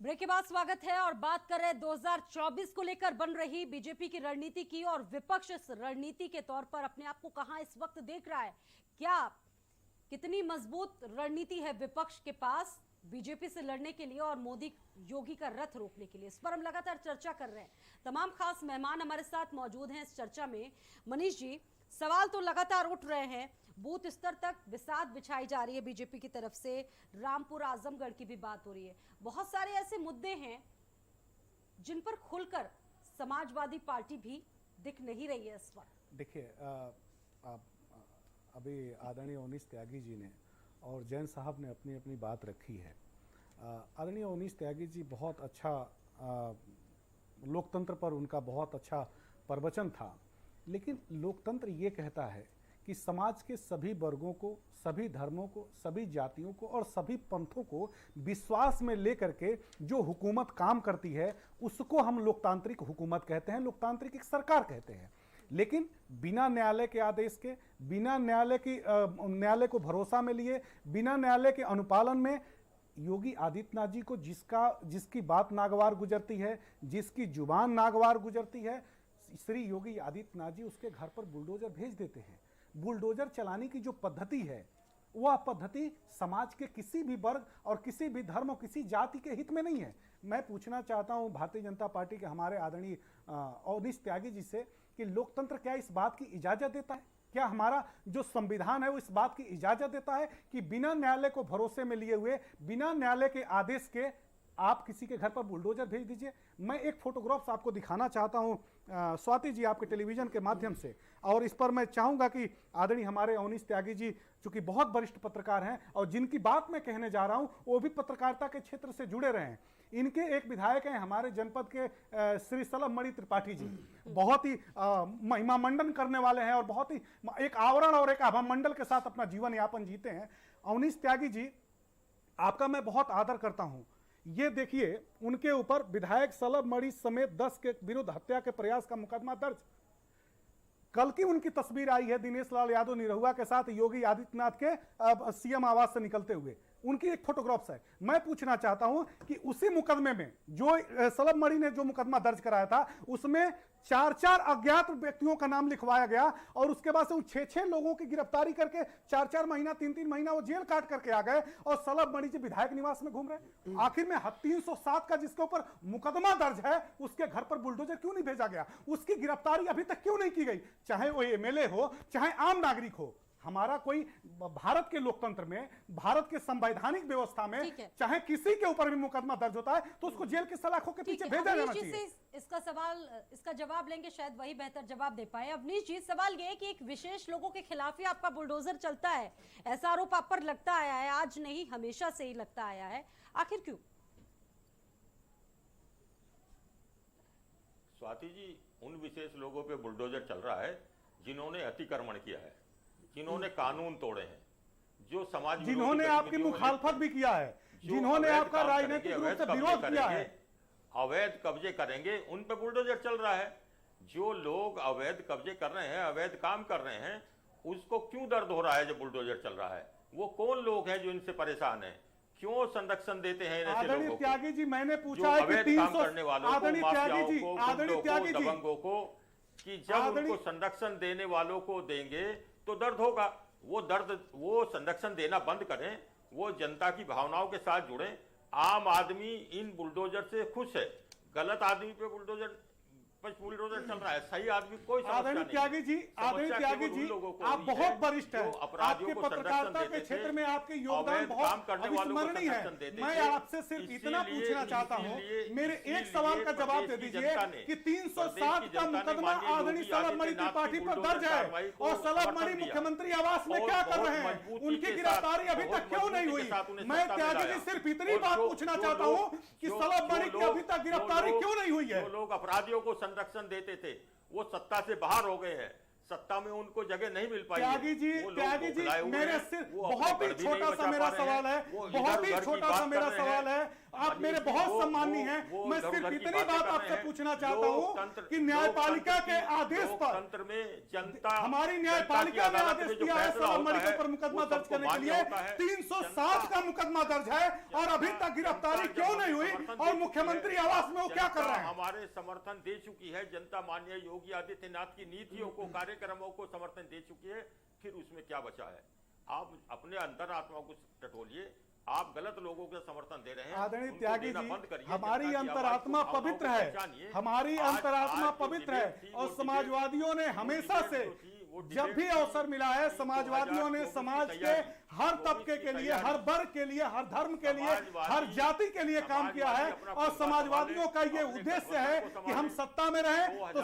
Break के बाद स्वागत है और बात कर रहे हैं 2024 को लेकर बन रही बीजेपी की रणनीति की और विपक्ष इस रणनीति के तौर पर अपने आप को कहां इस वक्त देख रहा है। क्या कितनी मजबूत रणनीति है विपक्ष के पास बीजेपी से लड़ने के लिए और मोदी योगी का रथ रोकने के लिए, इस पर हम लगातार चर्चा कर रहे हैं। तमाम खास मेहमान हमारे साथ मौजूद हैं इस चर्चा में। मनीष जी, सवाल तो लगातार उठ रहे हैं, बूथ स्तर तक बिसात बिछाई जा रही है बीजेपी की तरफ से, रामपुर आजमगढ़ की भी बात हो रही है। बहुत सारे ऐसे मुद्दे हैं जिन पर खुलकर समाजवादी पार्टी भी दिख नहीं रही है इस वक्त। देखिए, अभी आदरणीय उनीस त्यागी जी ने और जैन साहब ने अपनी अपनी बात रखी है। आदरणीय उनीस त्यागी जी बहुत अच्छा लोकतंत्र पर उनका बहुत अच्छा प्रवचन था, लेकिन लोकतंत्र ये कहता है कि समाज के सभी वर्गों को, सभी धर्मों को, सभी जातियों को और सभी पंथों को विश्वास में लेकर के जो हुकूमत काम करती है उसको हम लोकतांत्रिक हुकूमत कहते हैं, लोकतांत्रिक एक सरकार कहते हैं। लेकिन बिना न्यायालय के आदेश के, बिना न्यायालय को भरोसा में लिए, बिना न्यायालय के अनुपालन में योगी आदित्यनाथ जी को जिसकी बात नागवार गुजरती है, जिसकी जुबान नागवार गुजरती है, श्री योगी आदित्यनाथ जी उसके घर पर बुलडोजर भेज देते हैं। बुलडोजर चलाने की जो पद्धति है वह पद्धति समाज के किसी भी वर्ग और किसी भी धर्म और किसी जाति के हित में नहीं है। मैं पूछना चाहता हूं भारतीय जनता पार्टी के हमारे आदरणीय उनीस त्यागी जी से कि लोकतंत्र क्या इस बात की इजाजत देता है, क्या हमारा जो संविधान है वो इस बात की इजाजत देता है कि बिना न्यायालय को भरोसे में लिए हुए, बिना न्यायालय के आदेश के आप किसी के घर पर बुलडोजर भेज दीजिए। मैं एक फोटोग्राफ्स आपको दिखाना चाहता हूं स्वाति जी आपके टेलीविजन के माध्यम से, और इस पर मैं चाहूंगा कि आदरणीय हमारे उनीस त्यागी जी चूंकि बहुत वरिष्ठ पत्रकार हैं और जिनकी बात मैं कहने जा रहा हूं वो भी पत्रकारिता के क्षेत्र से जुड़े रहे हैं। इनके एक विधायक हैं हमारे जनपद के श्री सलभमणि त्रिपाठी जी, बहुत ही महिमा मंडन करने वाले हैं और बहुत ही एक आवरण और एक आभामंडल के साथ अपना जीवन यापन जीते हैं। उनीस त्यागी जी, आपका मैं बहुत आदर करता हूं। ये देखिए, उनके ऊपर विधायक सलभमणि समेत 10 के विरुद्ध हत्या के प्रयास का मुकदमा दर्ज। कल की उनकी तस्वीर आई है दिनेश लाल यादव निरहुआ के साथ योगी आदित्यनाथ के सीएम आवास से निकलते हुए, उनकी एक फोटोग्राफ्स है। मैं पूछना चाहता हूं कि उसी मुकदमे में जो सलभमणि ने जो मुकदमा दर्ज कराया था उसमें 4 अज्ञात व्यक्तियों का नाम लिखवाया गया और उसके बाद से उन 6 लोगों की गिरफ्तारी करके 4 महीना 3 महीना वो जेल काट करके आ गए और सलभमणि जी विधायक निवास में घूम रहे। आखिर में 307 का जिसके ऊपर मुकदमा दर्ज है उसके घर पर बुलडोजर क्यों नहीं भेजा गया, उसकी गिरफ्तारी अभी तक क्यों नहीं की गई, चाहे वो एमएलए हो चाहे आम नागरिक हो। हमारा कोई भारत के लोकतंत्र में, भारत के संवैधानिक व्यवस्था में चाहे किसी के ऊपर भी मुकदमा दर्ज होता है तो उसको जेल की सलाखों के पीछे भेजा जाना चाहिए। इसका जवाब लेंगे, शायद वही बेहतर जवाब दे पाए। अवनीश जी, सवाल ये है कि एक विशेष लोगों के खिलाफ ही आपका बुलडोजर चलता है, ऐसा आरोप आप पर लगता आया है, आज नहीं हमेशा से ही लगता आया है, आखिर क्यों? स्वाति जी, उन विशेष लोगों पे बुलडोजर चल रहा है जिन्होंने अतिक्रमण किया है, जिन्होंने कानून तोड़े हैं, जो समाज, जिन्होंने आपकी मुखालफत भी किया है, जिन्होंने आपका राजनीतिक रूप से विरोध किया है, अवैध कब्जे करेंगे, उन पे बुलडोजर चल रहा है। जो लोग अवैध कब्जे कर रहे हैं, अवैध काम कर रहे हैं, उसको क्यों दर्द हो रहा है जो बुलडोजर चल रहा है? वो कौन लोग हैं जो इनसे परेशान हैं? क्यों संरक्षण देते हैं ऐसे लोगों को? त्यागी जी, मैंने पूछा है कि 300 करने वालों को, माफियाओं को, गुंडों को, दबंगों को, कि जब उनको संरक्षण देने वालों को देंगे तो दर्द होगा। वो संरक्षण देना बंद करें, वो जनता की भावनाओं के साथ जुड़ें। आम आदमी इन बुलडोजर से खुश है, गलत आदमी पे बुलडोजर चल रहा है, सही आदमी कोई समस्या नहीं। त्यागी जी, आप बहुत वरिष्ठ हैं, आपके पत्रकारिता के क्षेत्र में आपके योगदान बहुत अविस्मरणीय है। मैं आपसे सिर्फ इतना पूछना चाहता हूं, मेरे एक सवाल का जवाब दे दीजिए कि 307 का मुकदमा आदरणीय सलभमणि त्रिपाठी पर दर्ज है और सलभमणि मुख्यमंत्री आवास में क्या कर रहे हैं, उनकी गिरफ्तारी अभी तक क्यों नहीं हुई? मैं त्यागी जी सिर्फ इतनी बात पूछना चाहता हूं कि सलभमणि की अभी तक गिरफ्तारी क्यों नहीं हुई है? लोग अपराधियों को संरक्षण देते थे वो सत्ता से बाहर हो गए हैं, सत्ता में उनको जगह नहीं मिल पाई। त्यागी जी, मेरे सिर्फ बहुत ही छोटा सा मेरा सवाल है, बहुत ही छोटा सा मेरा सवाल है। आप मेरे बहुत सम्माननीय हैं। मैं सिर्फ इतनी बात आपसे पूछना चाहता हूं कि न्यायपालिका के आदेश पर तंत्र में जनता, हमारी न्यायपालिका ने आदेश दिया है सवाल मलिक पर मुकदमा दर्ज करने के लिए। 307 का मुकदमा दर्ज है और अभी तक गिरफ्तारी क्यों नहीं हुई? और मुख्यमंत्री आवास में वो क्या कर रहे हैं? हमारे समर्थन दे चुकी है जनता, माननीय योगी आदित्यनाथ की नीतियों को, कार्यक्रमों को समर्थन दे चुकी है। फिर उसमें क्या बचा है? आप अपने अंतरात्मा को टटोलिए। आप गलत लोगों के समर्थन दे रहे हैं। आदरणीय त्यागी जी, हमारी अंतरात्मा पवित्र है, हमारी अंतरात्मा पवित्र है और समाजवादियों ने हमेशा से जब भी अवसर मिला है, समाजवादियों ने समाज के हर तबके के लिए, हर वर्ग के लिए, हर धर्म के लिए, हर जाति के लिए काम किया है। और समाजवादियों का ये उद्देश्य है कि हम सत्ता में रहें तो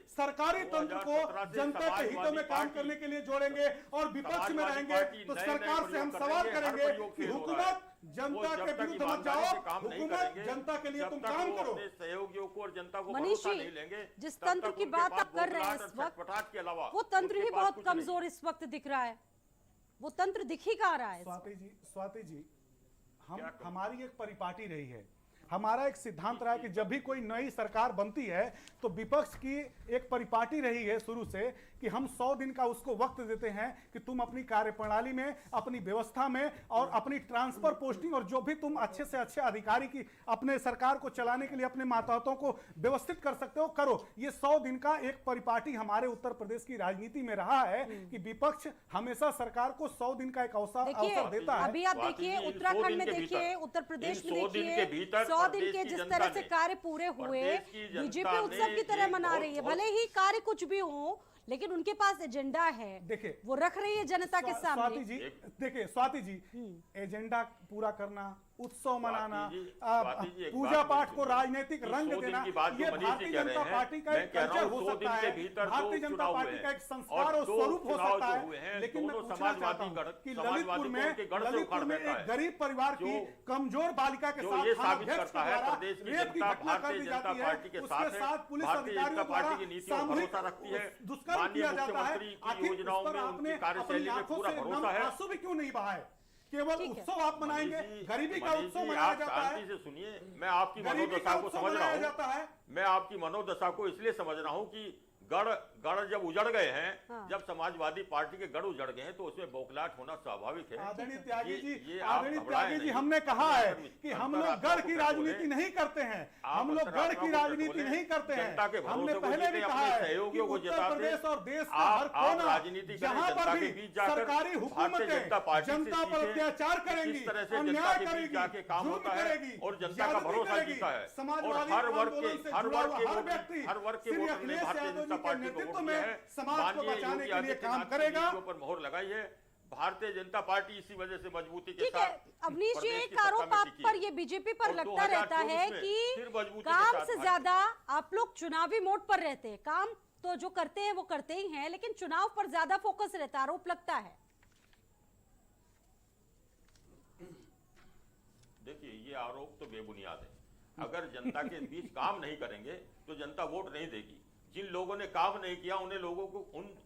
सरकारी तंत्र को जनता के हितों में काम करने के लिए जोड़ेंगे और विपक्ष में रहेंगे तो सरकार से हम सवाल करेंगे कि हुकूमत जनता के विरुद्ध मत जाओ, हुकूमत जनता के लिए तुम काम करो। सहयोगियों को और जनता को मनीष जी, जिस तंत्र की बात आप कर रहे हैं इस वक्त, के अलावा वो तंत्र ही बहुत कमजोर इस वक्त दिख रहा है। वो तंत्र दिख ही कहाँ रहा है? स्वाति जी, हमारी एक परिपाटी रही है, हमारा एक सिद्धांत रहा है कि जब भी कोई नई सरकार बनती है तो विपक्ष की एक परिपाटी रही है शुरू से कि हम 100 दिन का उसको वक्त देते हैं कि तुम अपनी कार्यप्रणाली में, अपनी व्यवस्था में और अपनी ट्रांसफर पोस्टिंग और जो भी तुम अच्छे से अच्छे अधिकारी की अपने सरकार को चलाने के लिए अपने मातहतों को व्यवस्थित कर सकते हो, करो। ये 100 दिन का एक परिपाटी हमारे उत्तर प्रदेश की राजनीति में रहा है कि विपक्ष हमेशा सरकार को 100 दिन का एक अवसर देता है। अभी आप देखिए उत्तराखंड में, देखिए उत्तर प्रदेश में, देखिए 100 दिन के जिस तरह से कार्य पूरे हुए, बीजेपी उत्सव की तरह मना रही है। भले ही कार्य कुछ भी हो लेकिन उनके पास एजेंडा है, देखिए वो रख रही है जनता के सामने। स्वाति जी, देखिए स्वाति जी, एजेंडा पूरा करना, उत्सव मनाना, पूजा पाठ को राजनीतिक रंग देना, ये भारतीय जनता पार्टी का एक कल्चर हो सकता है, भारतीय जनता पार्टी का एक संस्कार और स्वरूप हो सकता है। लेकिन मैं पूछना चाहता हूं कि ललितपुर में एक गरीब परिवार की कमजोर बालिका के साथ थानाध्यक्ष के द्वारा रेप की घटना कर दी जाती है, उसके साथ पुलिस अधिकारियों द्वारा सामूहिक दुष्कर्म किया जाता है। आखिर उस पर आपने अपनी आंखों से नम आंसू भी क्यों नहीं बहाए? केवल उत्सव आप मनाएंगे, गरीबी का उत्सव मनाया जाता है। शांति से सुनिए, मैं आपकी मनोदशा को समझ रहा हूँ। मैं आपकी मनोदशा को इसलिए समझ रहा हूँ कि गढ़ जब उजड़ गए हैं, जब समाजवादी पार्टी के गढ़ उजड़ गए हैं तो उसमें बौखलाहट होना स्वाभाविक है। आदरणीय त्यागी जी, हमने कहा है कि हम लोग गढ़ की राजनीति नहीं करते हैं, हम लोग गढ़ की राजनीति नहीं करते हैं। हमने पहले भी कहा है कि उत्तर प्रदेश और देश का हर कोना, जहां पर भी सरकारी हुकूमतें जनता पर अत्याचार करेंगी, अन्याय करेगी, जुल्म करेगी और जनता का भरोसा जीता है। समाजवादी हर वर्ग के श्री अखिलेश यादव के नेतृत्व में समाज को बचाने के लिए काम करेगा। पर मोहर लगाई है भारतीय जनता पार्टी, इसी वजह से मजबूती के साथ। अवनीश जी, एक आरोप आप पर ये बीजेपी पर लगता रहता है कि काम से ज्यादा आप लोग चुनावी मोड पर रहते हैं। काम तो जो करते हैं वो करते ही हैं, लेकिन चुनाव पर ज्यादा फोकस रहता है, आरोप लगता है। देखिए, ये आरोप तो बेबुनियाद है। अगर जनता के बीच काम नहीं करेंगे तो जनता वोट नहीं देगी। जिन लोगों ने काम नहीं किया उन्हें लोगों को,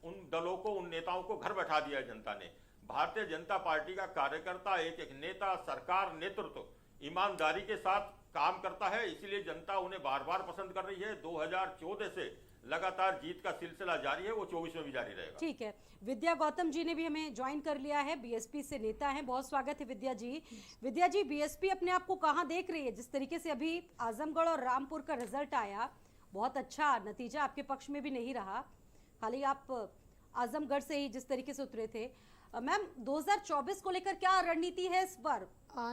उन दलों को, उन नेताओं को घर बैठा दिया जनता ने। भारतीय जनता पार्टी का कार्यकर्ता, एक नेता, सरकार, नेतृत्व ईमानदारी के साथ काम करता है, इसलिए जनता उन्हें बार बार पसंद कर रही है। 2014 से लगातार जीत का सिलसिला जारी है, वो 24 में भी जारी रहेगा। ठीक है, विद्या गौतम जी ने भी हमें ज्वाइन कर लिया है, बीएसपी से नेता हैं। बहुत स्वागत है विद्या जी। विद्या जी, बीएसपी अपने आप को कहाँ देख रही है? जिस तरीके से अभी आजमगढ़ और रामपुर का रिजल्ट आया, बहुत अच्छा नतीजा आपके पक्ष में भी नहीं रहा, खाली आप आजमगढ़ से ही जिस तरीके से उतरे थे। मैम, 2024 को लेकर क्या रणनीति है इस बार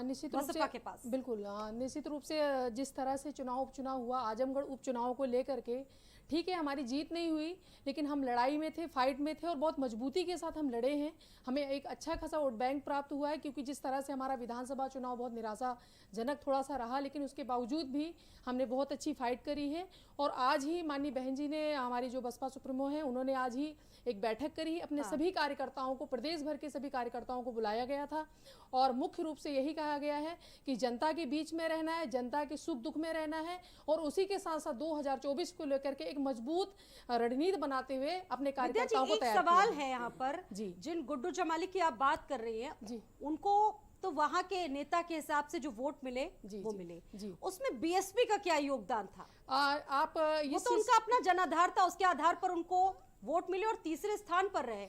निश्चित रूप से के पास? बिल्कुल, निश्चित रूप से जिस तरह से उपचुनाव हुआ, आजमगढ़ उपचुनाव को लेकर के, ठीक है हमारी जीत नहीं हुई लेकिन हम लड़ाई में थे, फाइट में थे और बहुत मजबूती के साथ हम लड़े हैं। हमें एक अच्छा खासा वोट बैंक प्राप्त हुआ है, क्योंकि जिस तरह से हमारा विधानसभा चुनाव बहुत निराशाजनक थोड़ा सा रहा, लेकिन उसके बावजूद भी हमने बहुत अच्छी फाइट करी है। और आज ही माननीय बहन जी ने, हमारी जो बसपा सुप्रीमो है, उन्होंने आज ही एक बैठक करी, अपने सभी कार्यकर्ताओं को, प्रदेश भर के सभी कार्यकर्ताओं को बुलाया गया था और मुख्य रूप से यही कहा गया है कि जनता के बीच में रहना है, जनता के सुख दुख में रहना है और उसी के साथ साथ 2024 को लेकर के एक मजबूत रणनीति बनाते हुए अपने कार्यकर्ताओं को तैयार किया। सवाल है यहाँ पर जी, जिन गुड्डू जमाली की आप बात कर रही हैं जी, उनको तो वहां के नेता के हिसाब से जो वोट मिले वो मिले जी। उसमें बीएसपी का क्या योगदान था? आप वो तो उनका अपना जनाधार था, उसके आधार पर उनको वोट मिले और तीसरे स्थान पर रहे।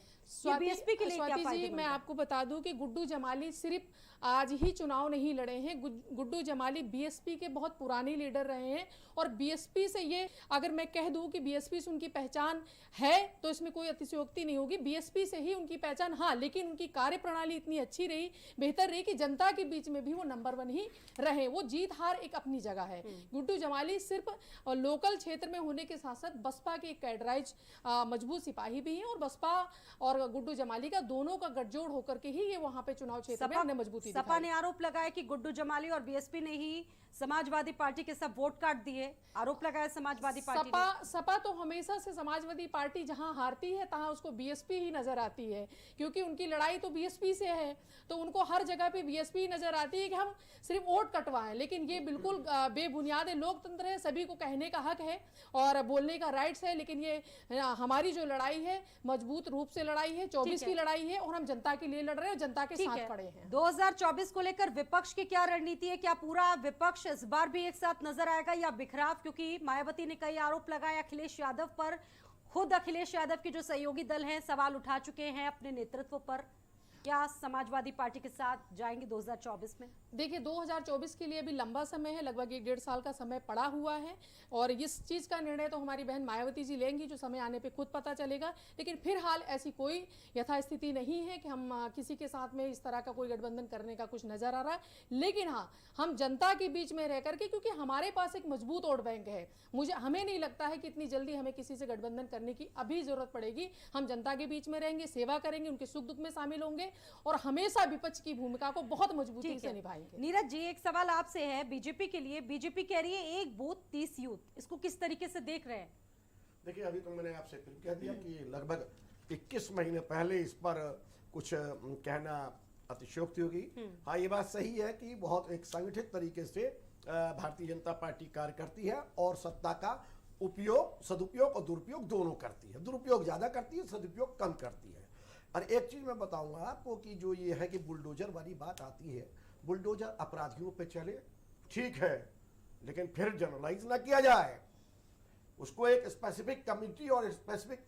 बीएसपी के लिए क्या स्वाति जी, फायदेमंद मैं है? आपको बता दूं कि गुड्डू जमाली सिर्फ आज ही चुनाव नहीं लड़े हैं। गुड्डू जमाली बीएसपी के बहुत पुराने लीडर रहे हैं और बीएसपी से ये अगर मैं कह दूं कि बीएसपी से उनकी पहचान है तो इसमें कोई अतिशयोक्ति नहीं होगी। बीएसपी से ही उनकी पहचान, हाँ, लेकिन उनकी कार्यप्रणाली इतनी अच्छी रही, बेहतर रही कि जनता के बीच में भी वो नंबर 1 ही रहे। वो जीत हार एक अपनी जगह है। गुड्डू जमाली सिर्फ लोकल क्षेत्र में होने के साथ साथ बसपा के कैडराइज मजबूत सिपाही भी हैं और बसपा और गुड्डू जमाली का दोनों का गठजोड़ होकर के ही ये वहां पे चुनाव क्षेत्र में हमने मजबूती सपा दिखाई। ने आरोप लगाया कि गुड्डू जमाली और बीएसपी ने ही समाजवादी पार्टी के सब वोट काट दिए। आरोप लगाया समाजवादी पार्टी ने। सपा तो हमेशा से समाजवादी पार्टी जहां हारती है तहां उसको बीएसपी ही नजर आती है, क्योंकि उनकी लड़ाई तो बीएसपी से है, तो उनको हर जगह पे बीएसपी नजर आती है कि हम सिर्फ वोट कटवाएं। लेकिन ये बिल्कुल बेबुनियाद लोकतंत्र है, सभी को कहने का हक है और बोलने का राइट्स है, लेकिन ये हमारी जो लड़ाई है मजबूत रूप से लड़ाई है, 24 की लड़ाई है और हम जनता के लिए लड़ रहे हैं और जनता के साथ खड़े हैं। 2024 को लेकर विपक्ष की क्या रणनीति है? क्या पूरा विपक्ष इस बार भी एक साथ नजर आएगा या बिखराव? क्योंकि मायावती ने कई आरोप लगाए अखिलेश यादव पर। खुद अखिलेश यादव के जो सहयोगी दल हैं सवाल उठा चुके हैं अपने नेतृत्व पर। क्या समाजवादी पार्टी के साथ जाएंगे 2024 में? देखिए, 2024 के लिए भी लंबा समय है, लगभग 1-1.5 साल का समय पड़ा हुआ है और इस चीज़ का निर्णय तो हमारी बहन मायावती जी लेंगी, जो समय आने पे खुद पता चलेगा। लेकिन फिलहाल ऐसी कोई यथास्थिति नहीं है कि हम किसी के साथ में इस तरह का कोई गठबंधन करने का कुछ नज़र आ रहा है। लेकिन हाँ, हम जनता के बीच में रह करके, क्योंकि हमारे पास एक मजबूत वोट बैंक है, हमें नहीं लगता है कि इतनी जल्दी हमें किसी से गठबंधन करने की अभी जरूरत पड़ेगी। हम जनता के बीच में रहेंगे, सेवा करेंगे, उनके सुख दुख में शामिल होंगे और हमेशा विपक्ष की भूमिका को बहुत मजबूती से निभाएंगे। नीरज जी, एक सवाल आपसे है बीजेपी के लिए। बीजेपी कह रही है 1 बूथ 30 यूथ, इसको किस तरीके से देख रहे हैं? देखिए, अभी तो मैंने आपसे फिर कह दिया कि लगभग 21 महीने पहले इस पर कुछ कहना अतिशयोक्ति होगी। हाँ, ये बात सही है कि बहुत एक संगठित तरीके से भारतीय जनता पार्टी कार्य करती है और सत्ता का उपयोग, सदुपयोग और दुरुपयोग दोनों करती है। दुरुपयोग ज्यादा करती है, सदुपयोग कम करती है। और एक चीज मैं बताऊंगा आपको कि जो ये है कि बुलडोजर वाली बात आती है, बुलडोजर अपराधियों पे चले ठीक है, लेकिन फिर जनरलाइज ना किया जाए, उसको एक स्पेसिफिक कम्युनिटी और स्पेसिफिक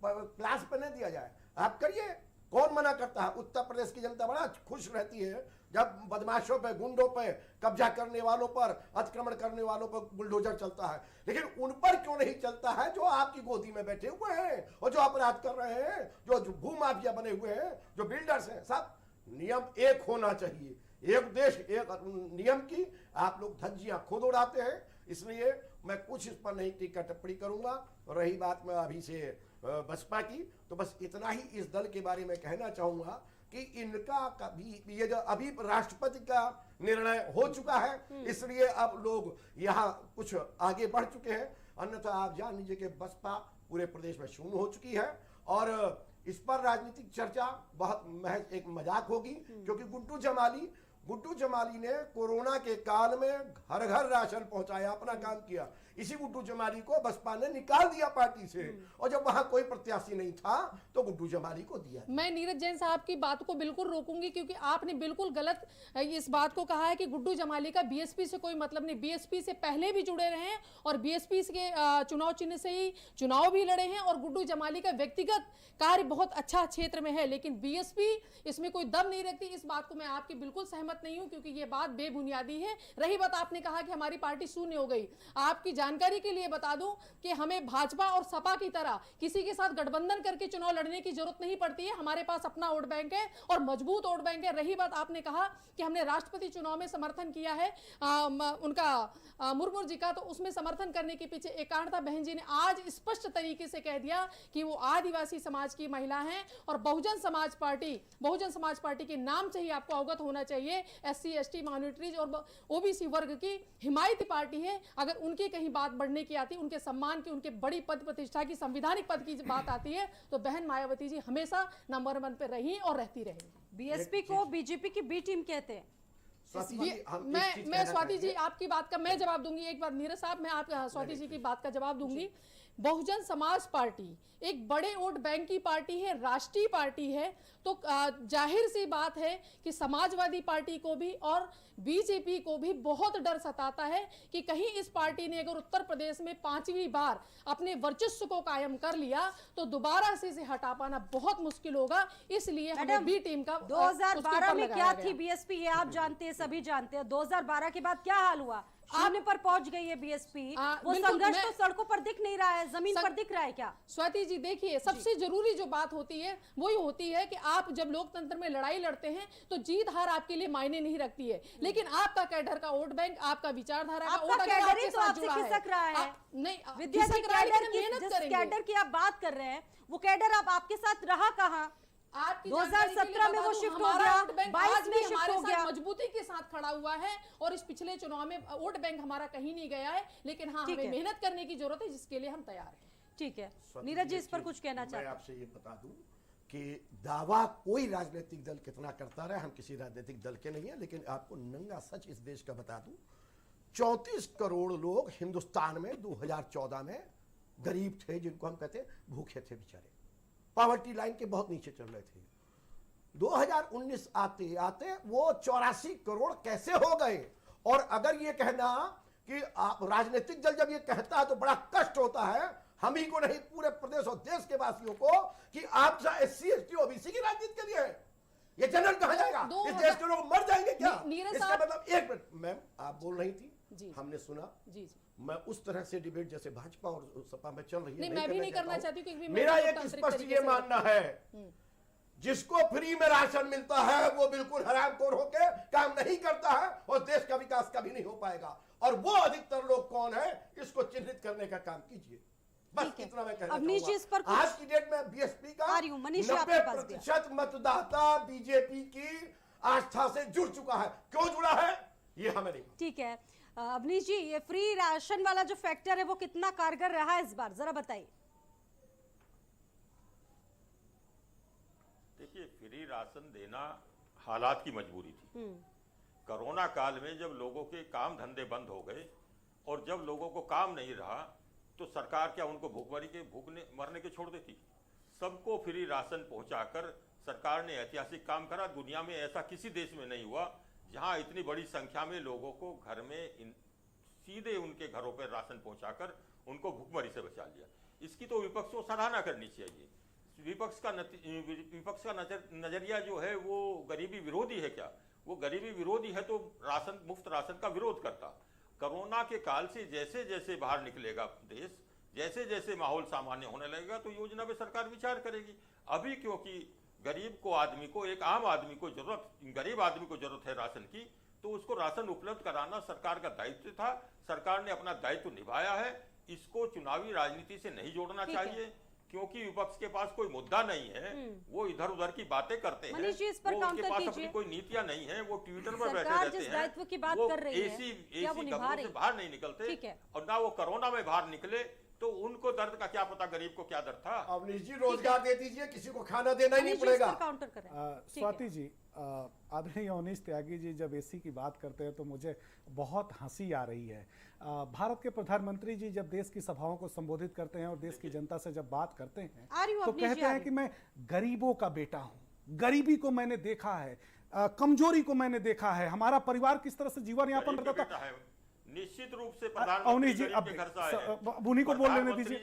क्लास पे न दिया जाए। आप करिए, कौन मना करता है? उत्तर प्रदेश की जनता बड़ा खुश रहती है जब बदमाशों पे, गुंडों पे, कब्जा करने वालों पर, अतिक्रमण करने वालों पर बुलडोजर चलता है। लेकिन उन पर क्यों नहीं चलता है जो आपकी गोदी में बैठे हुए हैं और जो अपराध कर रहे हैं, जो भूमाफिया बने हुए हैं, जो बिल्डर्स हैं? सब नियम एक होना चाहिए, एक देश एक नियम की आप लोग धज्जियां खुद उड़ाते हैं। इसलिए मैं कुछ इस पर नहीं टीका टिप्पणी करूंगा। रही बात में अभी से बसपा की, तो बस इतना ही इस दल के बारे में कहना चाहूंगा कि इनका कभी ये जो अभी राष्ट्रपति का निर्णय हो चुका है, इसलिए अब लोग यहाँ कुछ आगे बढ़ चुके हैं। अन्यथा आप जान लीजिए कि बसपा पूरे प्रदेश में शून्य हो चुकी है और इस पर राजनीतिक चर्चा बहुत महज एक मजाक होगी, क्योंकि गुड्डू जमाली ने कोरोना के काल में घर घर राशन पहुंचाया, अपना काम किया। इसी गुड्डू जमाली को बसपा ने निकाल दिया पार्टी से और जब वहां कोई प्रत्याशी नहीं था तो गुड्डू जमाली को दिया। मैं नीरज जैन साहब की बात को बिल्कुल रोकूंगी, क्योंकि आपने बिल्कुल गलत इस बात को कहा है कि गुड्डू जमाली का बीएसपी से कोई मतलब नहीं। बीएसपी से पहले भी जुड़े रहे हैं और बीएसपी के चुनाव चिन्ह से ही चुनाव भी लड़े हैं और गुड्डू जमाली का व्यक्तिगत कार्य बहुत अच्छा क्षेत्र में है, लेकिन बीएसपी इसमें कोई दम नहीं रखती। इस बात को मैं आपकी बिल्कुल सहमत नहीं हूं, क्योंकि ये बात बेबुनियादी है। रही बात, आपने कहा कि हमारी पार्टी शून्य हो गई। आपकी जानकारी के लिए बता दूं कि हमें भाजपा और सपा की तरह किसी के साथ गठबंधन करके चुनाव लड़ने की जरूरत नहीं पड़ती है। हमारे पास अपना वोट बैंक है और मजबूत वोट बैंक है। रही बात, आपने कहा कि हमने राष्ट्रपति चुनाव में समर्थन किया है उनका मुर्मू जी का, तो उसमें समर्थन करने के पीछे एकांतता बहन जी ने आज स्पष्ट तरीके से कह दिया कि वो आदिवासी समाज की महिला हैं और बहुजन समाज पार्टी के नाम से ही आपको अवगत होना चाहिए SC ST माइनॉरिटीज और ओबीसी वर्ग की हिमायती पार्टी है। अगर उनकी कहीं बात बढ़ने की आती, उनके सम्मान की, उनके बड़ी पद प्रतिष्ठा की, संविधानिक पद की बात आती है, तो बहन मायावती जी हमेशा नंबर 1 पे रही और रहती रहेंगी। बीएसपी को बीजेपी की बी टीम कहते हैं। मैं स्वाति जी आपकी बात का मैं जवाब दूंगी। एक बार नीरज साहब, मैं आप स्वाति जी की बात का जवाब दूंगी। बहुजन समाज पार्टी एक बड़े वोट बैंक की पार्टी है, राष्ट्रीय पार्टी है, तो जाहिर सी बात है कि समाजवादी पार्टी को भी और बीजेपी को भी बहुत डर सताता है कि कहीं इस पार्टी ने अगर उत्तर प्रदेश में 5वीं बार अपने वर्चस्व को कायम कर लिया तो दोबारा से इसे हटा पाना बहुत मुश्किल होगा। इसलिए हमें बी टीम का 2012 में क्या थी बीएसपी, ये आप जानते हैं, सभी जानते हैं। 2012 के बाद क्या हाल हुआ? शून्य पर पहुंच गई है बीएसपी। वो संघर्ष तो सड़कों पर दिख नहीं रहा है, जमीन पर दिख रहा है क्या? स्वाति जी देखिए, सबसे जरूरी जो बात होती है वही होती है कि आप जब लोकतंत्र में लड़ाई लड़ते हैं तो जीत हार आपके लिए मायने नहीं रखती है, लेकिन आपका कैडर का वोट बैंक, आपका विचारधारा का वोट अगर आपके साथ जुड़ा है, नहीं विद्यार्थी कैडर की आप बात कर रहे हैं, वो कैडर अब आपके साथ रहा कहाँ? 2017 में वो शिफ्ट हो गया, 22 में शिफ्ट हो गया, मजबूती के साथ खड़ा हुआ है और इस पिछले चुनाव में वोट बैंक हमारा कहीं नहीं गया है, लेकिन हाँ हमें मेहनत करने की जरूरत है जिसके लिए हम तैयार हैं। ठीक है, नीरज जी इस पर कुछ कहना चाहते हैं? मैं आपसे ये बता दूं कि दावा कोई राजनीतिक दल कितना करता रहे, हम किसी राजनीतिक दल के नहीं है, लेकिन आपको नंगा सच इस देश का बता दूं, 34 करोड़ लोग हिंदुस्तान में 2014 में गरीब थे, जिनको हम कहते हैं भूखे थे, बेचारे पॉवर्टी लाइन के बहुत नीचे चल रहे थे। 2019 आते आते वो 84 करोड़ कैसे हो गए? और अगर ये कहना कि राजनीतिक दल जब ये कहता है तो बड़ा कष्ट होता है हम ही को नहीं, पूरे प्रदेश और देश के वासियों को, कि आप SC ST OBC की राजनीति के लिए है। ये जनरल कहां जाएगा? इस देश के लोग मर जाएंगे क्या? इसका मतलब, एक मिनट मैम, आप बोल रही थी जी, हमने सुना जी, मैं उस तरह से डिबेट जैसे भाजपा और सपा में चल रही है, मैं भी नहीं करना चाहती, क्योंकि मेरा एक स्पष्ट ये मानना है, जिसको फ्री में राशन मिलता है वो बिल्कुल हरामखोर होके काम नहीं करता है और देश का विकास कभी नहीं हो पाएगा। और वो अधिकतर लोग कौन है, इसको चिन्हित करने का काम कीजिए। बस इतना मैं कहना चाहूंगा। आज की डेट में बीएसपी का 90% मतदाता बीजेपी की आस्था से जुड़ चुका है। क्यों जुड़ा है ये हमें नहीं। ठीक है अवनीश जी, ये फ्री राशन वाला जो फैक्टर है वो कितना कारगर रहा है इस बार, जरा बताइए। देखिए, फ्री राशन देना हालात की मजबूरी थी। कोरोना काल में जब लोगों के काम धंधे बंद हो गए और जब लोगों को काम नहीं रहा तो सरकार क्या उनको भूखने मरने के छोड़ देती? सबको फ्री राशन पहुंचाकर सरकार ने ऐतिहासिक काम करा। दुनिया में ऐसा किसी देश में नहीं हुआ जहां इतनी बड़ी संख्या में लोगों को घर में सीधे उनके घरों पर राशन पहुंचाकर उनको भूखमरी से बचा लिया। इसकी तो विपक्ष को सराहना करनी चाहिए। विपक्ष का नजरिया जो है वो गरीबी विरोधी है क्या? वो गरीबी विरोधी है तो मुफ्त राशन का विरोध करता। कोरोना के काल से जैसे जैसे बाहर निकलेगा देश, जैसे जैसे माहौल सामान्य होने लगेगा तो योजना पे सरकार विचार करेगी। अभी क्योंकि गरीब को आदमी को, एक आम आदमी को गरीब आदमी को जरूरत है राशन की, तो उसको राशन उपलब्ध कराना सरकार का दायित्व था। सरकार ने अपना दायित्व निभाया है। इसको चुनावी राजनीति से नहीं जोड़ना चाहिए, क्योंकि विपक्ष के पास कोई मुद्दा नहीं है। वो इधर उधर की बातें करते हैं, उनके पास अपनी कोई नीतियां नहीं है, वो ट्विटर पर बैठे रहते हैं, वो एसी कमरों से बाहर नहीं निकलते। और ना वो कोरोना में बाहर निकले तो उनको दर्द का क्या पता, गरीब को क्या दर्द था। अवनीश जी, रोजगार दे दीजिए, किसी को खाना देना ही नहीं पड़ेगा। स्वाति जी, आदरणीय अवनीश त्यागी जी जब एसी की बात करते हैं तो मुझे बहुत हंसी आ रही है। भारत के प्रधानमंत्री जी जब देश की सभाओं को संबोधित करते हैं और देश की जनता से जब बात करते हैं तो कहते हैं कि मैं गरीबों का बेटा हूं, गरीबी को मैंने देखा है, कमजोरी को मैंने देखा है, हमारा परिवार किस तरह से जीवन यापन करता था। निश्चित रूप से प्रधानमंत्री जी अब उन्हीं को बोल लेने दीजिए।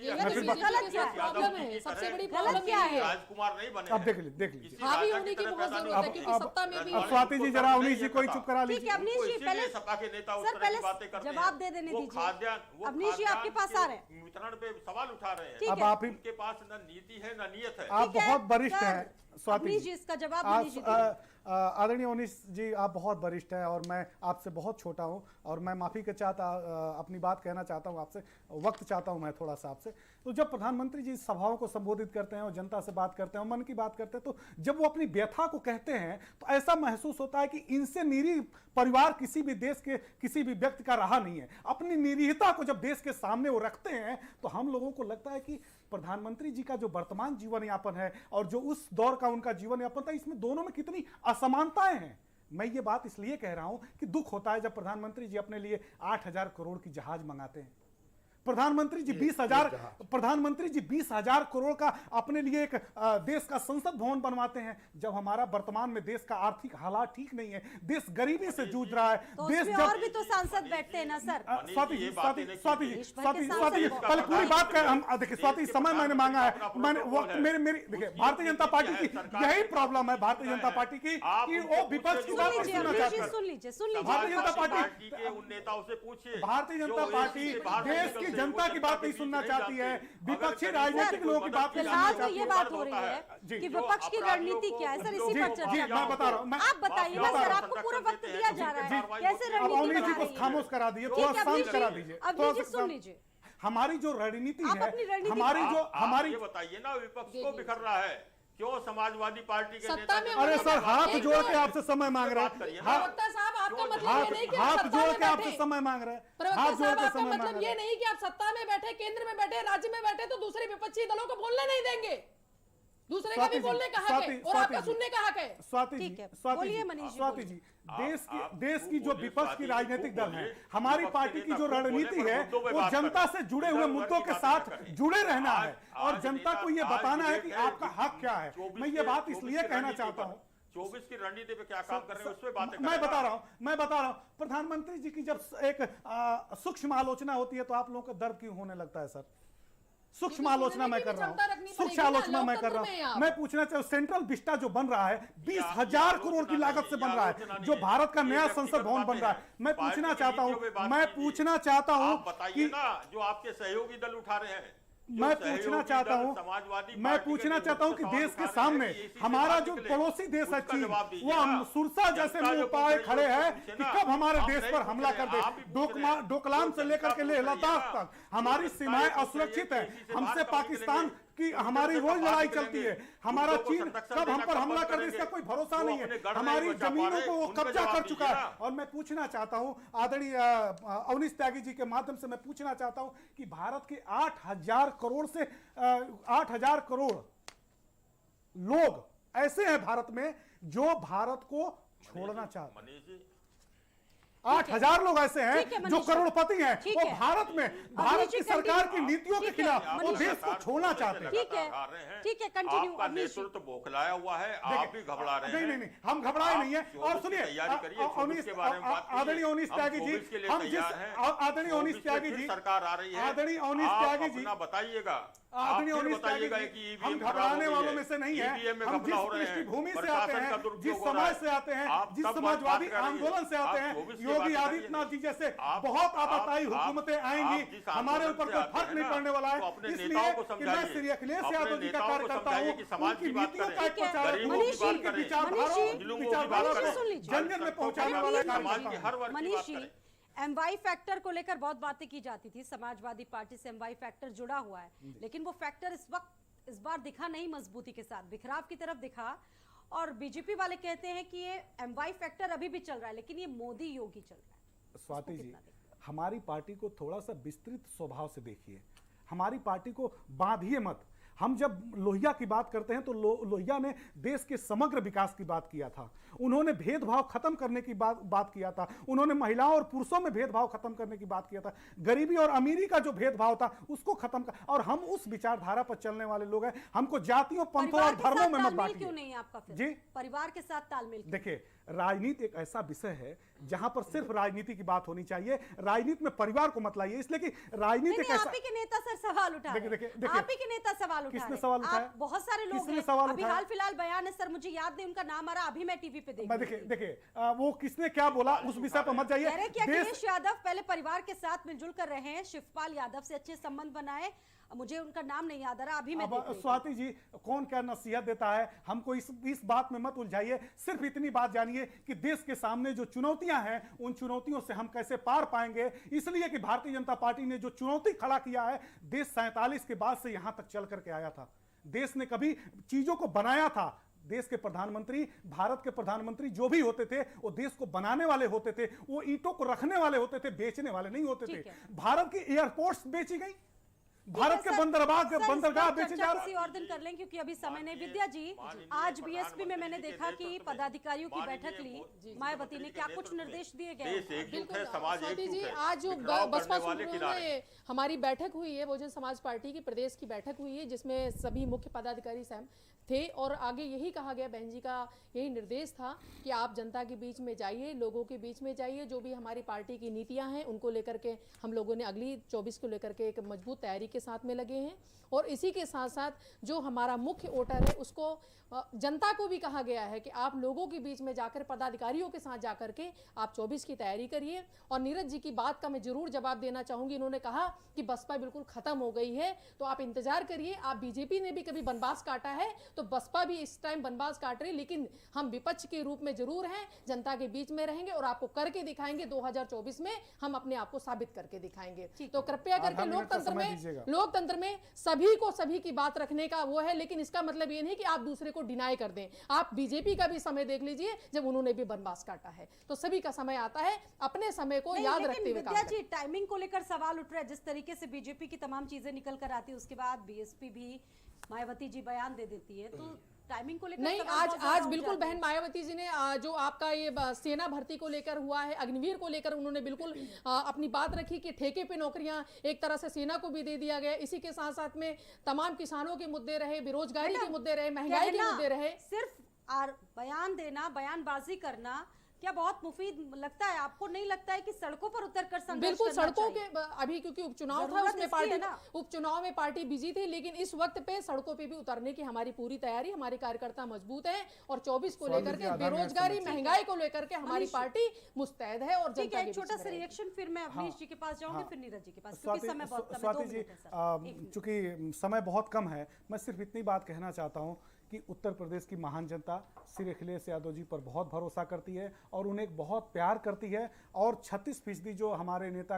सबसे बड़ी प्रॉब्लम क्या है? राजकुमार नहीं बने। अब देख लीजिए। हावी होने की बहुत जरूरत है, क्योंकि सत्ता में भी। अब स्वाति जी जरा अवनीश जी को ही चुप करा लीजिए। अवनीश जी पहले सपा के नेता उस तरह की बातें करते हैं, जवाब दे देने दीजिए। अवनीश जी आपके पास आ रहे हैं, वितरण पे सवाल उठा रहे हैं। अब आप उनके पास न नीति है न नियत है। आप बहुत वरिष्ठ हैं स्वाति जी, इसका जवाब आदरणीय अवनीश जी, आप बहुत वरिष्ठ हैं और मैं आपसे बहुत छोटा हूं और मैं माफी के चाहता अपनी बात कहना चाहता हूं आपसे, वक्त चाहता हूं मैं थोड़ा सा आपसे। तो जब प्रधानमंत्री जी सभाओं को संबोधित करते हैं और जनता से बात करते हैं, मन की बात करते हैं, तो जब वो अपनी व्यथा को कहते हैं तो ऐसा महसूस होता है कि इनसे निरीह परिवार किसी भी देश के किसी भी व्यक्ति का रहा नहीं है। अपनी निरीहता को जब देश के सामने वो रखते हैं तो हम लोगों को लगता है कि प्रधानमंत्री जी का जो वर्तमान जीवन यापन है और जो उस दौर का उनका जीवन यापन था, इसमें दोनों में कितनी असमानताएं हैं। मैं ये बात इसलिए कह रहा हूं कि दुख होता है जब प्रधानमंत्री जी अपने लिए 8,000 करोड़ की जहाज मंगाते हैं, प्रधानमंत्री जी 20,000 करोड़ का अपने लिए एक देश का संसद भवन बनवाते हैं, जब हमारा वर्तमान में देश का आर्थिक हालात ठीक नहीं है, देश गरीबी से जूझ रहा है। तो देश उसमें और भी तो सांसद बैठते हैं ना सर। स्वाति जी पहले पूरी बात कर, हम देखिए स्वाति समय मैंने मांगा है, मैंने मेरी देखिए भारतीय जनता पार्टी की यही प्रॉब्लम है, भारतीय जनता पार्टी की कि वो विपक्ष की बात नहीं सुनना चाहती है। सुन लीजिए भारतीय जनता पार्टी के उन नेताओं से पूछिए, भारतीय जनता पार्टी देश की जनता की बात नहीं सुनना चाहती है, विपक्षी राजनीतिक लोगों की बात नहीं सुनना फिलहाल तो चाहती ये है। बात हो रही है कि विपक्ष की रणनीति क्या है सर, इसी पर चर्चा मैं बता रहा हूँ, आप बताइए ना सर, आपको पूरा वक्त दिया जा रहा है, कैसे अब रणनीति अवनीश बना जी को रही है? खामोश करा दीजिए, ठीक थोड़ा है, शांत अवनीश करा जी, दीजिए, अवनीश जी सुन लीजिए। हमारी जो रणनीति आप है, अपनी रणनीति हमारी ये बताइए ना, विपक्ष को बिखर रहा है क्यों? समाजवादी पार्टी के सत्ता में अरे सर हाथ जोड़ के आपसे समय मांग रहे हैं, प्रवक्ता साहब आपका मतलब ये नहीं कि आप हाथ सत्ता जोड़ में के आपसे बैठे। समय मांग रहे हैं, प्रवक्ता हाथ जोड़ साहब के आपका समय मांग मतलब रहे ये हैं। नहीं कि आप सत्ता में बैठे, केंद्र में बैठे, राज्य में बैठे तो दूसरे विपक्षी दलों को बोलने नहीं देंगे, दूसरे का भी बोलने का हक है और आपका सुनने का हक है। स्वाति जी, ठीक है, स्वाति बोलिए जी, मनीष जी, स्वाति जी, देश की जो विपक्ष की राजनीतिक दल है, बोलिए, हमारी विपक्ष पार्टी के की नेता जो खूब बोले, रणनीति पर है मुद्दों पे वो बात जनता करें। से जुड़े हुए इधर-उधर मुद्दों की के बातें साथ न करें। जुड़े रहना आज- है और आज जनता को ये आज बताना है कि विवेक है आपका हक क्या है। 24 मैं ये बात इसलिए की कहना रणनीति चाहता पर, हूँ, 24 की रणनीति पे क्या काम कर रहे हैं उस पे बातें मैं बता रहा हूँ प्रधानमंत्री जी की जब एक सूक्ष्म आलोचना होती है तो आप लोगों को दर्द क्यों होने लगता है सर? सूक्ष्म आलोचना मैं कर रहा हूँ, सूक्ष्म आलोचना मैं कर रहा हूँ। मैं पूछना चाहूँ सेंट्रल विस्टा जो बन रहा है 20,000 करोड़ की लागत से बन रहा है, जो भारत का नया संसद भवन बन रहा है, मैं पूछना चाहता हूँ आप बताइए ना, जो आपके सहयोगी दल उठा रहे हैं, मैं पूछना चाहता हूं कि देश के सामने हमारा जो पड़ोसी देश है चीन, वो सुरसा जैसे मुंह पाए खड़े हैं कि कब हमारे देश पर हमला कर दे। डोकलाम से लेकर के लेह लद्दाख तक हमारी सीमाएं असुरक्षित है, हमसे पाकिस्तान की हमारी रोज लड़ाई चलती है, हमारा चीन कब हम पर हमला कर दे इसका कोई भरोसा नहीं है, हमारी जमीनों को वो कब्जा कर चुका है। और मैं पूछना चाहता हूं आदरणीय अवनीश त्यागी जी के माध्यम से मैं पूछना चाहता हूं कि भारत के 8,000 करोड़ से 8,000 करोड़ लोग ऐसे हैं भारत में जो भारत को छोड़ना चाहते हैं। 8,000 लोग ऐसे हैं जो करोड़पति हैं, वो भारत में भारत की सरकार की नीतियों के खिलाफ वो देश को छोड़ना चाहते हैं। ठीक है, कंटिन्यू। आपका नेतृत्व बौखलाया हुआ है, आप भी घबरा रहे हैं। नहीं, हम घबराए नहीं है। और सुनिए आदरणीय अवनीश त्यागी जी, हम जिस आदरणीय अवनीश त्यागी जी, सरकार आ रही है, आदरणीय अवनीश त्यागी जी बताइएगा, आदरणीय अवनीश त्यागी जी, हम घबराने वालों में से नहीं है। हम जिस पृष्ठभूमि से आते हैं, जिस समाज से आते हैं, जिस समाजवादी आंदोलन से आते हैं, योगी आदित्यनाथ जी जैसे बहुत आपातकालीन हुकूमतें आएंगी, हमारे ऊपर कोई फर्क नहीं पड़ने वाला है। इसलिए कि मैं श्री अखिलेश यादव जी का कार्यकर्ता हूँ, उनकी नीतियों का एक प्रचारक हूँ, उनकी विचारधारा को जन जन में पहुंचाने वाला कार्यकर्ता। मनीष जी, एमवाई फैक्टर को लेकर बहुत बातें की जाती थी, समाजवादी पार्टी से एमवाई फैक्टर जुड़ा हुआ है, लेकिन वो फैक्टर इस बार दिखा नहीं मजबूती के साथ, बिखराव की तरफ दिखा। और बीजेपी वाले कहते हैं कि ये एमवाई फैक्टर अभी भी चल रहा है, लेकिन ये मोदी योगी चल रहा है। स्वाति जी, हमारी पार्टी को थोड़ा सा विस्तृत स्वभाव से देखिए, हमारी पार्टी को बांधिए मत। हम जब लोहिया की बात करते हैं तो लोहिया ने देश के समग्र विकास की बात किया था, उन्होंने भेदभाव खत्म करने की बात किया था, उन्होंने महिलाओं और पुरुषों में भेदभाव खत्म करने की बात किया था, गरीबी और अमीरी का जो भेदभाव था उसको खत्म कर, और हम उस विचारधारा पर चलने वाले लोग हैं। हमको जातियों, पंथों और धर्मों में मत बांटिए। क्यों नहीं आपका फिर? जी, परिवार के साथ तालमेल। देखिए, राजनीति एक ऐसा विषय है जहां पर सिर्फ राजनीति की बात होनी चाहिए, राजनीति में परिवार को मत लाइए, इसलिए कि राजनीति एक ऐसा। आप ही के नेता सर सवाल उठा रहे हैं, आप ही के नेता सवाल उठा रहे हैं। किसने सवाल उठाया? बहुत सारे लोग किसने हैं, सवाल अभी उठाया? हाल फिलहाल बयान है सर, मुझे याद नहीं उनका नाम आ रहा, अभी मैं टीवी पे देख रही हूं। देखिए वो किसने क्या बोला उस विषय पर मत जाइए। अखिलेश यादव पहले परिवार के साथ मिलजुल कर रहे हैं, शिवपाल यादव से अच्छे संबंध बनाए, मुझे उनका नाम नहीं याद आ रहा, अभी मैं देख रही हूं। स्वाति जी, कौन क्या नसीहत देता है, हमको इस बात में मत उलझाइए। सिर्फ इतनी बात जानिए कि देश के सामने जो चुनौतियां हैं, उन चुनौतियों से हम कैसे पार पाएंगे, इसलिए कि भारतीय जनता पार्टी ने जो चुनौती खड़ा किया है, देश 47 के बाद से यहां तक चल करके आया था। देश ने कभी चीजों को बनाया था। देश के प्रधानमंत्री, भारत के प्रधानमंत्री जो भी होते थे, वो देश को बनाने वाले होते थे, वो ईंटों को रखने वाले होते थे, बेचने वाले नहीं होते थे। भारत की एयरपोर्ट्स बेची गई, भारत के बंदरगाह बेचे जा रहे किसी और दिन कर लें क्योंकि अभी समय नहीं। विद्या जी, आज बीएसपी में मैंने देखा कि पदाधिकारियों की बैठक ली, मायावती ने क्या कुछ निर्देश दिए गए? बिल्कुल स्वाति जी, आज जो बसपा सूत्रों में हमारी बैठक हुई है, बहुजन समाज पार्टी की प्रदेश की बैठक हुई है, जिसमें सभी मुख्य पदाधिकारी सहमत थे और आगे यही कहा गया, बहन जी का यही निर्देश था कि आप जनता के बीच में जाइए, लोगों के बीच में जाइए, जो भी हमारी पार्टी की नीतियां हैं उनको लेकर के हम लोगों ने अगली 24 को लेकर के एक मजबूत तैयारी के साथ में लगे हैं। और इसी के साथ साथ जो हमारा मुख्य वोटर है उसको जनता को भी कहा गया है कि आप लोगों के बीच में जाकर पदाधिकारियों के साथ जाकर के आप 24 की तैयारी करिए। और नीरज जी की बात का मैं जरूर जवाब देना चाहूंगी। इन्होंने कहा कि बसपा बिल्कुल खत्म हो गई है, तो आप इंतजार करिए। आप बीजेपी ने भी कभी बनबास काटा है तो बसपा भी इस टाइम बनबास काट रही, लेकिन हम विपक्ष के रूप में जरूर हैं, जनता के बीच में रहेंगे और आपको करके दिखाएंगे। 2024 में हम अपने आप को साबित करके दिखाएंगे। तो कृपया करके लोकतंत्र में सभी को सभी की बात रखने का वो है, लेकिन इसका मतलब ये नहीं कि आप दूसरे को डिनाई कर दें। आप बीजेपी का भी समय देख लीजिए जब उन्होंने भी बनबास काटा है, तो सभी का समय आता है, अपने समय को याद रखते हुए काम करें। टाइमिंग को लेकर सवाल उठ रहा है, जिस तरीके से बीजेपी की तमाम चीजें निकल कर आती है उसके बाद बीएसपी भी, मायावती जी बयान दे देती है, तो टाइमिंग को लेकर नहीं, आज बिल्कुल बहन मायावती जी ने जो आपका ये सेना भर्ती को लेकर हुआ है, अग्निवीर को लेकर उन्होंने बिल्कुल अपनी बात रखी कि ठेके पे नौकरियां एक तरह से सेना को भी दे दिया गया। इसी के साथ साथ में तमाम किसानों के मुद्दे रहे, बेरोजगारी के मुद्दे रहे, महंगाई के मुद्दे रहे। सिर्फ बयान देना, बयानबाजी करना क्या बहुत मुफीद लगता है आपको? नहीं लगता है कि सड़कों पर उतरकर संघर्ष बिल्कुल करना सड़कों चाहिए? के अभी क्योंकि उपचुनाव था, उसमें पार्टी उपचुनाव में पार्टी बिजी थी, लेकिन इस वक्त पे सड़कों पे भी उतरने की हमारी पूरी तैयारी, हमारे कार्यकर्ता मजबूत है और 24 को लेकर के बेरोजगारी, महंगाई को लेकर के हमारी पार्टी मुस्तैद है। और ठीक है, एक छोटा सा रिएक्शन, फिर मैं अवनीश जी के पास जाऊंगी, फिर नीरज जी के पास, क्योंकि समय बहुत कम है। 2 मिनट है सर। चूंकि समय बहुत कम है, मैं सिर्फ इतनी बात कहना चाहता हूं कि उत्तर प्रदेश की महान जनता श्री अखिलेश यादव जी पर बहुत भरोसा करती है और उन्हें बहुत प्यार करती है। और 36% जो हमारे नेता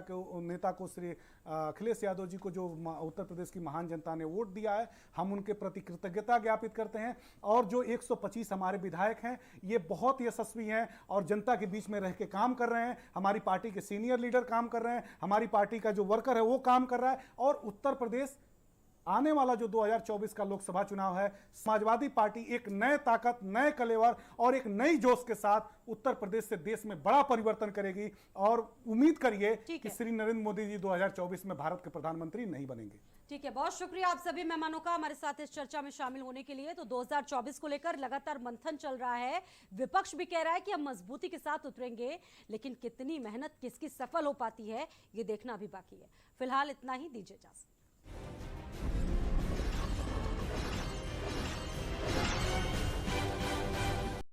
को श्री अखिलेश यादव जी को जो उत्तर प्रदेश की महान जनता ने वोट दिया है, हम उनके प्रति कृतज्ञता ज्ञापित करते हैं। और जो 125 हमारे विधायक हैं, ये बहुत यशस्वी हैं और जनता के बीच में रह के काम कर रहे हैं। हमारी पार्टी के सीनियर लीडर काम कर रहे हैं, हमारी पार्टी का जो वर्कर है वो काम कर रहा है। और उत्तर प्रदेश आने वाला जो 2024 का लोकसभा चुनाव है, समाजवादी पार्टी एक नए ताकत, नए कलेवर और एक नई जोश के साथ उत्तर प्रदेश से देश में बड़ा परिवर्तन करेगी। और उम्मीद करिए कि श्री नरेंद्र मोदी जी 2024 में भारत के प्रधानमंत्री नहीं बनेंगे। ठीक है, बहुत शुक्रिया आप सभी मेहमानों का हमारे साथ इस चर्चा में शामिल होने के लिए। तो 2024 को लेकर लगातार मंथन चल रहा है। विपक्ष भी कह रहा है कि हम मजबूती के साथ उतरेंगे, लेकिन कितनी मेहनत किसकी सफल हो पाती है ये देखना भी बाकी है। फिलहाल इतना ही, दीजिए इजाजत।